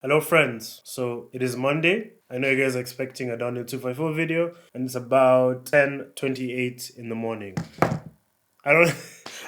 Hello friends, so it is Monday. I know you guys are expecting a downhill 254 video and it's about 10:28 in the morning. I don't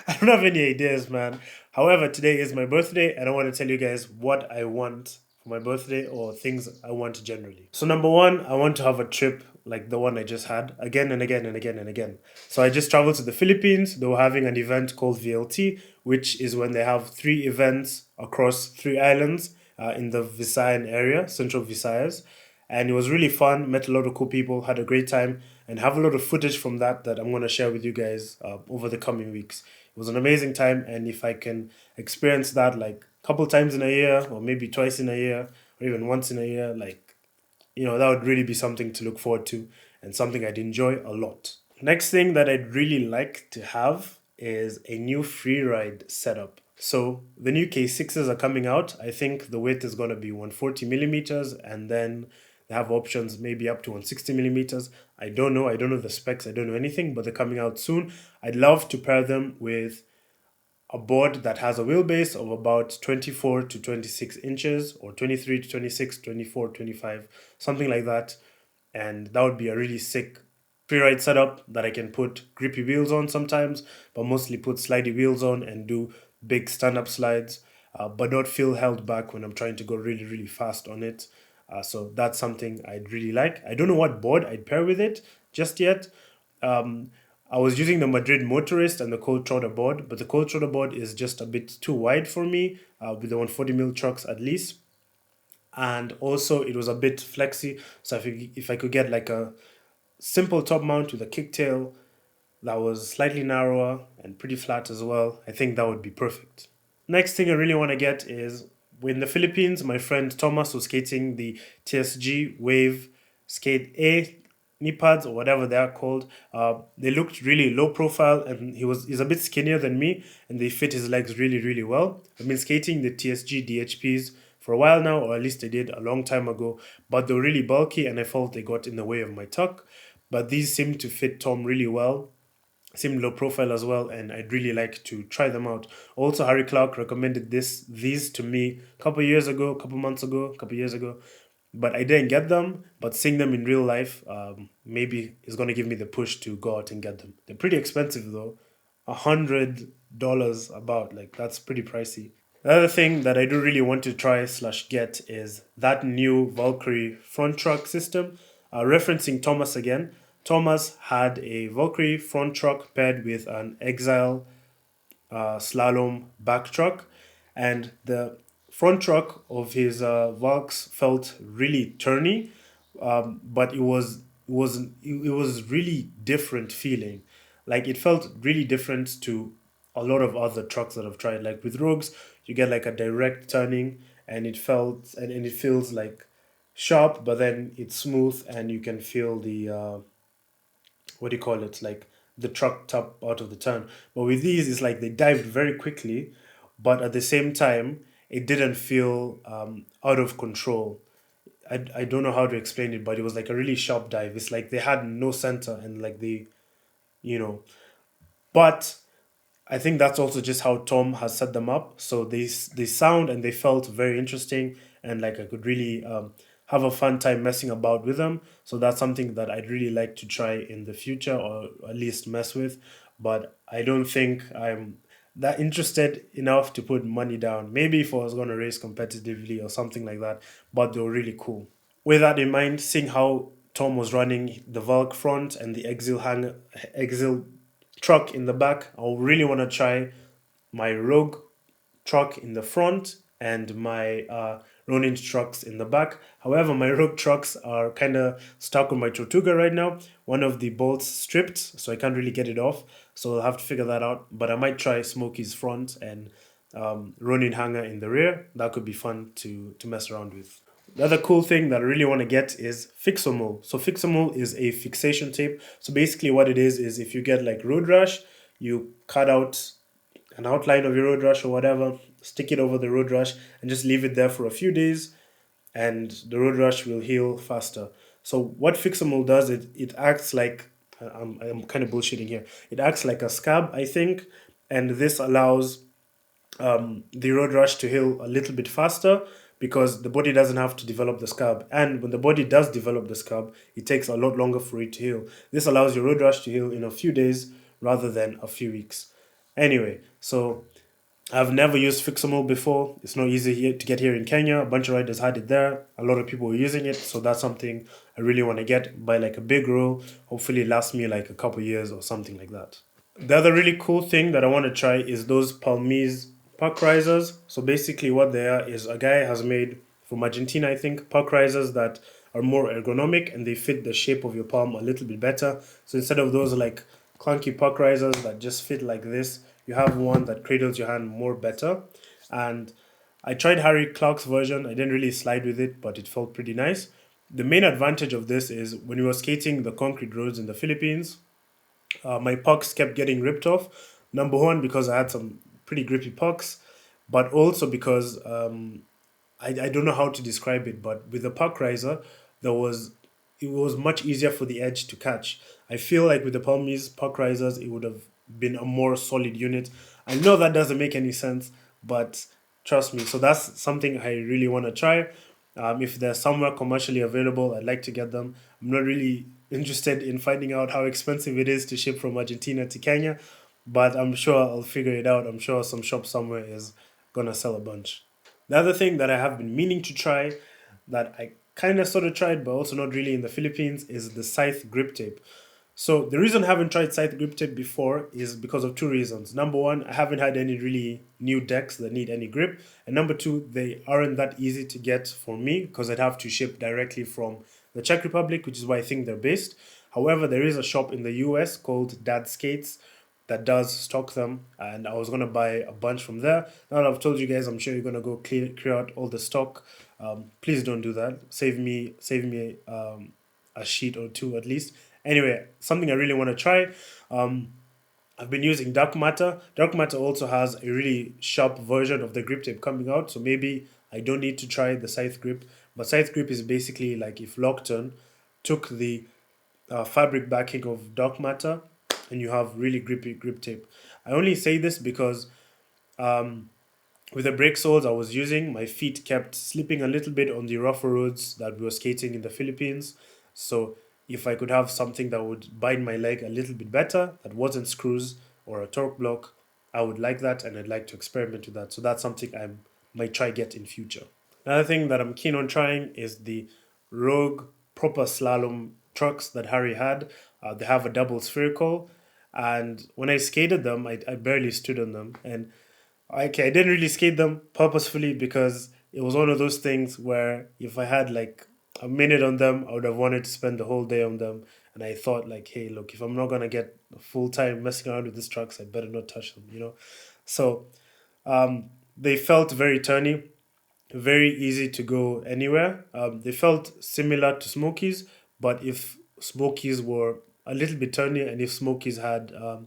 I don't have any ideas, man. However, today is my birthday and I want to tell you guys what I want for my birthday or things I want generally. So number 1, I want to have a trip like the one I just had again and again and again and again. So I just traveled to the Philippines. They were having an event called VLT, which is when they have 3 events across 3 islands in the Visayan area, Central Visayas, and it was really fun. Met a lot of cool people, had a great time, and have a lot of footage from that I'm going to share with you guys over the coming weeks. It was an amazing time, and if I can experience that like a couple times in a year, or maybe twice in a year, or even once in a year, like that would really be something to look forward to and something I'd enjoy a lot. Next thing that I'd really like to have is a new free ride setup. So the new K6s are coming out. I think the width is going to be 140 millimeters, and then they have options maybe up to 160 millimeters. I don't know. I don't know the specs. I don't know anything, but they're coming out soon. I'd love to pair them with a board that has a wheelbase of about 24 to 26 inches, or 23 to 26, 24, 25, something like that. And that would be a really sick freeride setup that I can put grippy wheels on sometimes, but mostly put slidey wheels on and do big stand-up slides, but not feel held back when I'm trying to go really, really fast on it. So that's something I'd really like. I don't know what board I'd pair with it just yet. Um, I was using the Madrid Motorist and the Cold Trotter board, but the Cold Trotter board is just a bit too wide for me with the 140 trucks at least. And also, it was a bit flexy. So if I could get like a simple top mount with a kicktail that was slightly narrower and pretty flat as well, I think that would be perfect. Next thing I really want to get is in the Philippines, my friend Thomas was skating the TSG Wave Skate A Kneepads or whatever they are called. They looked really low profile, and he's a bit skinnier than me, and they fit his legs really really well. I've been skating the TSG DHPs for a while now, or at least I did a long time ago, but they were really bulky, and I felt they got in the way of my tuck. But these seem to fit Tom really well, seem low profile as well, and I'd really like to try them out. Also, Harry Clark recommended these to me a couple years ago, a couple months ago, a couple years ago, but I didn't get them. But seeing them in real life, maybe is going to give me the push to go out and get them. They're pretty expensive though, $100 about, like that's pretty pricey. The other thing that I do really want to try slash get is that new Valkyrie front truck system. Referencing Thomas again, Thomas had a Valkyrie front truck paired with an Exile slalom back truck, and the front truck of his Valks felt really turny, but it was really different feeling. Like it felt really different to a lot of other trucks that I've tried. Like with Rogues, you get like a direct turning, and and it feels like sharp, but then it's smooth, and you can feel the what do you call it, like the truck top out of the turn. But with these, it's like they dived very quickly, but at the same time, it didn't feel out of control. I don't know how to explain it, but it was like a really sharp dive. It's like they had no center, and like you know, but I think that's also just how Tom has set them up. So they sound and they felt very interesting, and like I could really have a fun time messing about with them. So that's something that I'd really like to try in the future, or at least mess with. But I don't think I'm that interested enough to put money down. Maybe if I was going to race competitively or something like that. But they were really cool. With that in mind, seeing how Tom was running the Valk front and the Exil truck in the back, I really want to try my Rogue truck in the front and my Ronin trucks in the back. However, my Rogue trucks are kind of stuck on my Tortuga right now. One of the bolts stripped, so I can't really get it off. So I'll have to figure that out. But I might try Smokey's front and Ronin hanger in the rear. That could be fun to mess around with. The other cool thing that I really want to get is Fixomo. So Fixomo is a fixation tape. So basically what it is if you get like road rash, you cut out an outline of your road rash or whatever, stick it over the road rash and just leave it there for a few days, and the road rash will heal faster. So what Fixomo does, it acts like, I'm kind of bullshitting here. It acts like a scab, I think, and this allows the road rash to heal a little bit faster because the body doesn't have to develop the scab. And when the body does develop the scab, it takes a lot longer for it to heal. This allows your road rash to heal in a few days rather than a few weeks. Anyway, so I've never used Fixomo before. It's not easy here to get here in Kenya. A bunch of riders had it there. A lot of people were using it, so that's something I really want to get. Buy like a big roll. Hopefully, it lasts me like a couple years or something like that. The other really cool thing that I want to try is those Palmese park risers. So basically, what they are is a guy has made from Argentina, I think, park risers that are more ergonomic and they fit the shape of your palm a little bit better. So instead of those like clunky park risers that just fit like this, you have one that cradles your hand more better. And I tried Harry Clark's version. I didn't really slide with it, but it felt pretty nice. The main advantage of this is when we were skating the concrete roads in the Philippines, my pucks kept getting ripped off. Number one, because I had some pretty grippy pucks, but also because I don't know how to describe it, but with the puck riser, there was it was much easier for the edge to catch. I feel like with the Palmies puck risers, it would have been a more solid unit. I know that doesn't make any sense, but trust me. So that's something I really want to try. If they're somewhere commercially available, I'd like to get them. I'm not really interested in finding out how expensive it is to ship from Argentina to Kenya, but I'm sure I'll figure it out. I'm sure some shop somewhere is gonna sell a bunch. The other thing that I have been meaning to try that I kind of sort of tried, but also not really in the Philippines, is the scythe grip tape. So the reason I haven't tried scythe grip tape before is because of two reasons. Number one, I haven't had any really new decks that need any grip, and number two, they aren't that easy to get for me because I'd have to ship directly from the Czech Republic, which is where I think they're based. However, there is a shop in the US called Dad Skates that does stock them, and I was gonna buy a bunch from there. Now that I've told you guys, I'm sure you're gonna go clear out all the stock. Please don't do that. Save me a sheet or two at least. Anyway, something I really want to try. I've been using dark matter. Dark matter also has a really sharp version of the grip tape coming out, so maybe I don't need to try the scythe grip. But scythe grip is basically like if Lockton took the fabric backing of dark matter and you have really grippy grip tape. I only say this because with the brake soles I was using, my feet kept slipping a little bit on the rougher roads that we were skating in the Philippines. So if I could have something that would bind my leg a little bit better, that wasn't screws or a torque block, I would like that and I'd like to experiment with that. So that's something I might try get in future. Another thing that I'm keen on trying is the Rogue proper slalom trucks that Harry had. They have a double spherical, and when I skated them, I barely stood on them. And okay, I didn't really skate them purposefully because it was one of those things where if I had like a minute on them, I would have wanted to spend the whole day on them. And I thought like, hey, look, if I'm not gonna get full time messing around with these trucks, I better not touch them, you know. So they felt very turny, very easy to go anywhere. They felt similar to Smokies, but if Smokies were a little bit turnier and if Smokies had a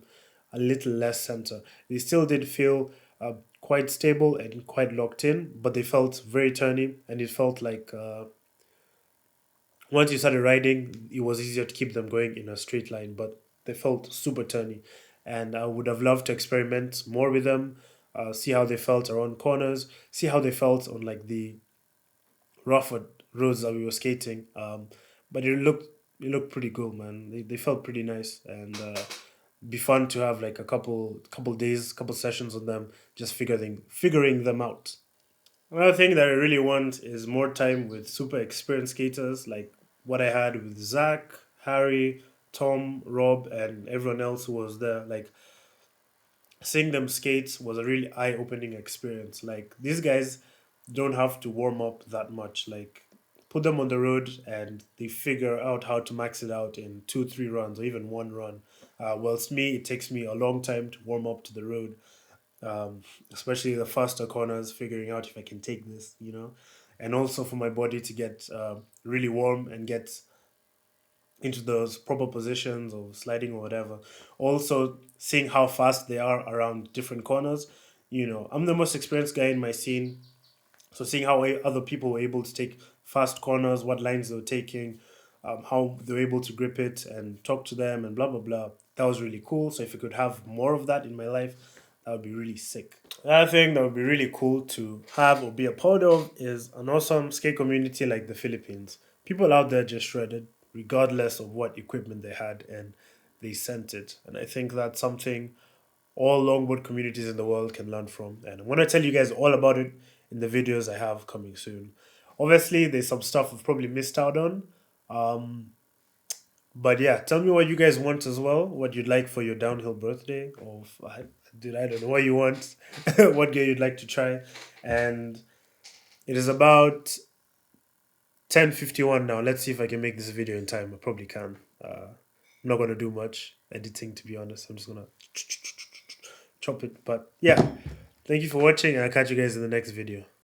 little less center, they still did feel quite stable and quite locked in, but they felt very turny and it felt like once you started riding, it was easier to keep them going in a straight line, but they felt super turny. And I would have loved to experiment more with them, see how they felt around corners, see how they felt on like the rougher roads that we were skating. But it looked pretty cool, man. They felt pretty nice and be fun to have like a couple days, couple sessions on them, just figuring them out. Another thing that I really want is more time with super experienced skaters, like what I had with Zach, Harry, Tom, Rob, and everyone else who was there. Like seeing them skate was a really eye-opening experience. Like these guys don't have to warm up that much. Like put them on the road and they figure out how to max it out in 2 3 runs or even one run. Whilst me, it takes me a long time to warm up to the road, especially the faster corners, figuring out if I can take this, and also for my body to get really warm and get into those proper positions of sliding or whatever. Also, seeing how fast they are around different corners. I'm the most experienced guy in my scene, so seeing how other people were able to take fast corners, what lines they were taking, how they were able to grip it and talk to them and blah blah blah. That was really cool. So if I could have more of that in my life, That would be really sick. Another thing that would be really cool to have or be a part of is an awesome skate community like the Philippines. People out there just shredded, regardless of what equipment they had, and they sent it. And I think that's something all longboard communities in the world can learn from. And I'm going to tell you guys all about it in the videos I have coming soon. Obviously, there's some stuff we've probably missed out on. Um, but yeah, tell me what you guys want as well. What you'd like for your downhill birthday, or dude, I don't know what you want. What gear you'd like to try, and it is about 10:51 now. Let's see if I can make this video in time. I probably can. I'm not gonna do much editing, to be honest. I'm just gonna chop it. But yeah, thank you for watching, and I'll catch you guys in the next video.